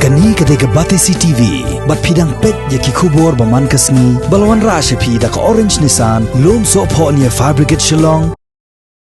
Kani ketika batesi TV, bat pidang pet yaki kubur baman kasni, balawan rasha pi dak orange nisan, lom so po niya fabricate shillong.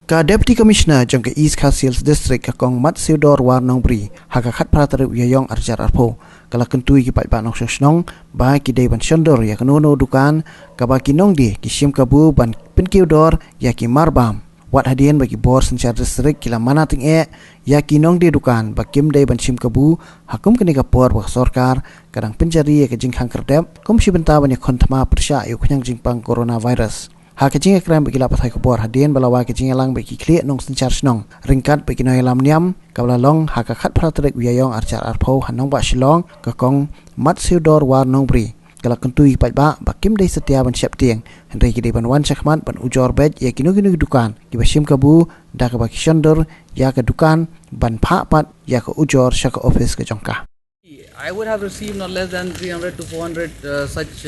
Ka Deputy Commissioner jangka East Khasiels District kakong Pynkiewdor war Nongbri hakakat pratarip yayong arjar arpo kala kentui ki pai banok shnong ba ki dei ban Shondur ya kanono Dukan ka ba ki nongdi ki sim kabu ban Pynkiewdor ya ki Marbam wat hadian bagi bor sencar district kila mana ting ya ki nongdi Dukan ba kim dei ban sim kabu hakum kini ka por ba sorkar kadang pencari ya ke jingkhang kerdep kom si benta ban ya kontama persya yu khnyang jingpang coronavirus. Hakijing ekran bagi lapat hai kubor hadian balawa kijing elang bagi klik nong sencar snong ringkat bagi noi lam niam kabla long hakakat pratrek wiayong arcar arpo hanong ba shilong kakong Pynkiewdor war Nongbri kala kentui pai ba bakim dei setia ban siap tiang hendai kidei ban wan chakman ban ujor bed ya kinu Dukan ki basim kabu da ka baki Shondur ya ka Dukan ban pha pat ya ka ujor shaka office ke jongka. I would have received not less than 300 to 400 such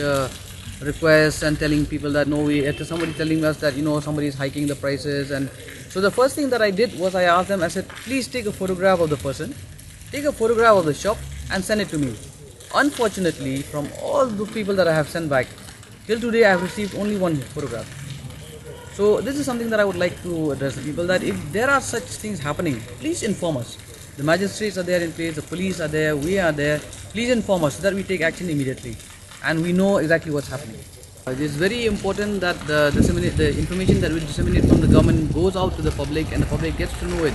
requests and telling people that no, somebody telling us that somebody is hiking the prices. And so the first thing that I did was I asked them, I said, please take a photograph of the person, take a photograph of the shop and send it to me. Unfortunately, from all the people that I have sent back, till today I have received only one photograph. So this is something that I would like to address the people, that if there are such things happening, please inform us. The magistrates are there in place, the police are there, we are there. Please inform us so that we take action immediately and we know exactly what's happening. It is very important that the information that we disseminate from the government goes out to the public and the public gets to know it,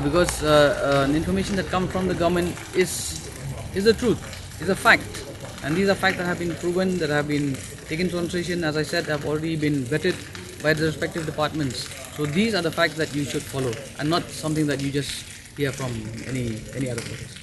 because the information that comes from the government is the truth, is a fact, and these are facts that have been proven, that have been taken into consideration, as I said, have already been vetted by the respective departments. So these are the facts that you should follow and not something that you just hear from any other place.